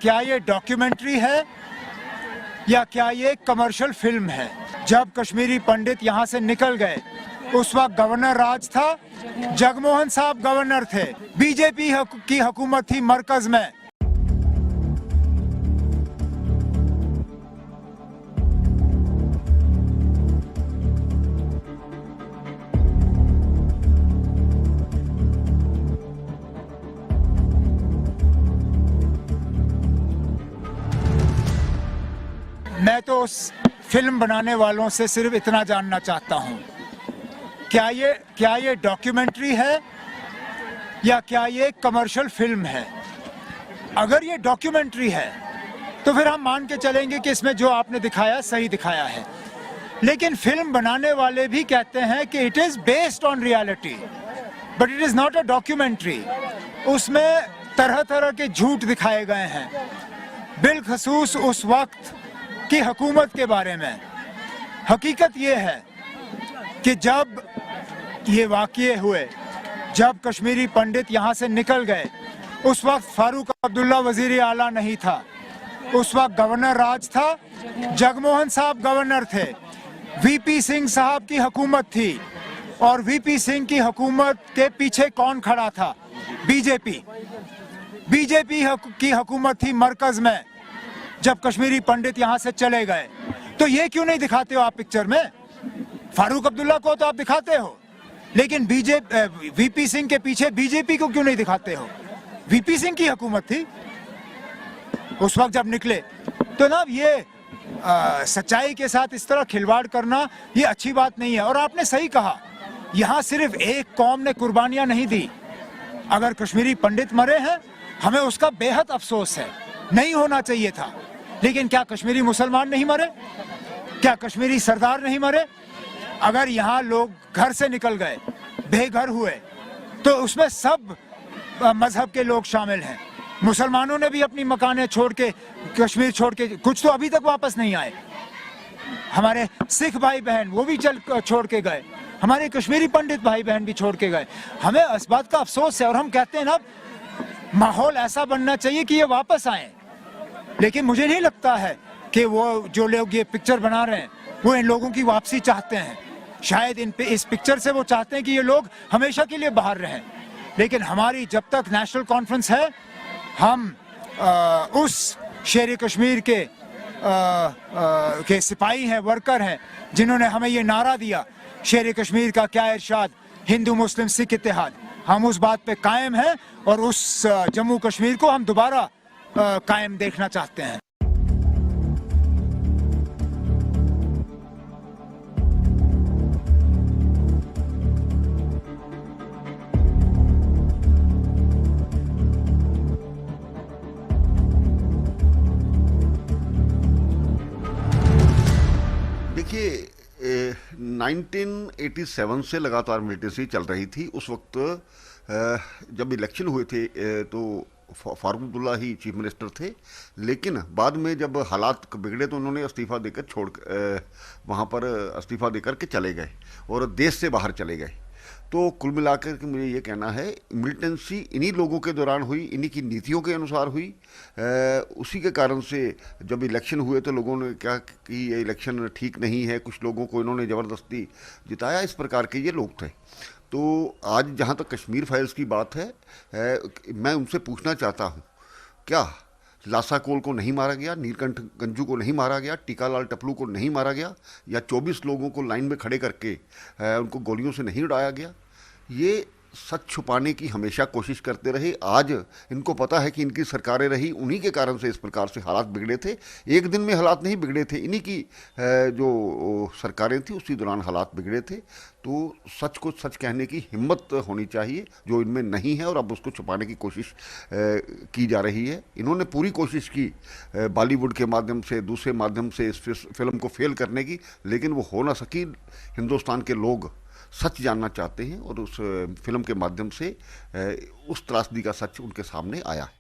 क्या ये डॉक्यूमेंट्री है या क्या ये कमर्शियल फिल्म है? जब कश्मीरी पंडित यहाँ से निकल गए उस वक्त गवर्नर राज था, जगमोहन साहब गवर्नर थे, बीजेपी की हुकूमत थी मरकज में। मैं तो उस फिल्म बनाने वालों से सिर्फ इतना जानना चाहता हूं, क्या ये डॉक्यूमेंट्री है या क्या ये कमर्शियल फिल्म है? अगर ये डॉक्यूमेंट्री है तो फिर हम मान के चलेंगे कि इसमें जो आपने दिखाया सही दिखाया है, लेकिन फिल्म बनाने वाले भी कहते हैं कि it is based on reality but it is not a documentary. उसमें तरह तरह के झूठ दिखाए गए हैं, बिलखसूस उस वक्त की हुकूमत के बारे में। हकीकत ये है कि जब ये वाक़ये हुए, जब कश्मीरी पंडित यहाँ से निकल गए, उस वक्त फारूक अब्दुल्ला वजीर आला नहीं था, उस वक्त गवर्नर राज था, जगमोहन साहब गवर्नर थे, वीपी सिंह साहब की हुकूमत थी। और वीपी सिंह की हुकूमत के पीछे कौन खड़ा था? बीजेपी की हुकूमत थी मरकज में जब कश्मीरी पंडित यहाँ से चले गए। तो ये क्यों नहीं दिखाते हो आप पिक्चर में? फारूक अब्दुल्ला को तो आप दिखाते हो, लेकिन वीपी सिंह के पीछे बीजेपी को क्यों नहीं दिखाते हो? वीपी सिंह की हुकूमत थी उस वक्त जब निकले। तो ना ये सच्चाई के साथ इस तरह खिलवाड़ करना ये अच्छी बात नहीं है। और आपने सही कहा, यहाँ सिर्फ एक कौम ने कुर्बानियां नहीं दी। अगर कश्मीरी पंडित मरे हैं हमें उसका बेहद अफसोस है, नहीं होना चाहिए था। लेकिन क्या कश्मीरी मुसलमान नहीं मरे? क्या कश्मीरी सरदार नहीं मरे? अगर यहाँ लोग घर से निकल गए, बेघर हुए, तो उसमें सब मजहब के लोग शामिल हैं। मुसलमानों ने भी अपनी मकानें छोड़ के, कश्मीर छोड़ के, कुछ तो अभी तक वापस नहीं आए। हमारे सिख भाई बहन वो भी छोड़ के गए, हमारे कश्मीरी पंडित भाई बहन भी छोड़ के गए। हमें इस बात का अफसोस है और हम कहते हैं ना, माहौल ऐसा बनना चाहिए कि ये वापस आए। लेकिन मुझे नहीं लगता है कि वो जो लोग ये पिक्चर बना रहे हैं वो इन लोगों की वापसी चाहते हैं। शायद इस पिक्चर से वो चाहते हैं कि ये लोग हमेशा के लिए बाहर रहें। लेकिन हमारी जब तक नेशनल कॉन्फ्रेंस है, हम उस शेर कश्मीर के सिपाही हैं, वर्कर हैं, जिन्होंने हमें ये नारा दिया, शेर कश्मीर का क्या इरशाद, हिंदू मुस्लिम सिख इत्तेहाद, हम उस बात पे कायम हैं और उस जम्मू कश्मीर को हम दोबारा कायम देखना चाहते हैं। देखिए, 1987 से लगातार मिलिटेंसी चल रही थी। उस वक्त जब इलेक्शन हुए थे तो फारूक अब्दुल्ला ही चीफ मिनिस्टर थे, लेकिन बाद में जब हालात बिगड़े तो उन्होंने इस्तीफ़ा देकर वहाँ पर इस्तीफ़ा देकर के चले गए और देश से बाहर चले गए। तो कुल मिलाकर के मुझे ये कहना है, मिलिटेंसी इन्हीं लोगों के दौरान हुई, इन्हीं की नीतियों के अनुसार हुई। उसी के कारण से जब इलेक्शन हुए तो लोगों ने कहा कि ये इलेक्शन ठीक नहीं है, कुछ लोगों को इन्होंने ज़बरदस्ती जिताया, इस प्रकार के ये लोग थे। तो आज जहाँ तक कश्मीर फाइल्स की बात है, मैं उनसे पूछना चाहता हूँ, क्या लासा कोल को नहीं मारा गया, नीलकंठ गंजू को नहीं मारा गया, टीकालाल टपलू को नहीं मारा गया, या 24 लोगों को लाइन में खड़े करके उनको गोलियों से नहीं उड़ाया गया? ये सच छुपाने की हमेशा कोशिश करते रहे। आज इनको पता है कि इनकी सरकारें रही, उन्हीं के कारण से इस प्रकार से हालात बिगड़े थे। एक दिन में हालात नहीं बिगड़े थे, इन्हीं की जो सरकारें थी उसी दौरान हालात बिगड़े थे। तो सच को सच कहने की हिम्मत होनी चाहिए, जो इनमें नहीं है, और अब उसको छुपाने की कोशिश की जा रही है। इन्होंने पूरी कोशिश की बॉलीवुड के माध्यम से, दूसरे माध्यम से इस फिल्म को फेल करने की, लेकिन वो हो ना सकी। हिंदुस्तान के लोग सच जानना चाहते हैं और उस फिल्म के माध्यम से उस त्रासदी का सच उनके सामने आया है।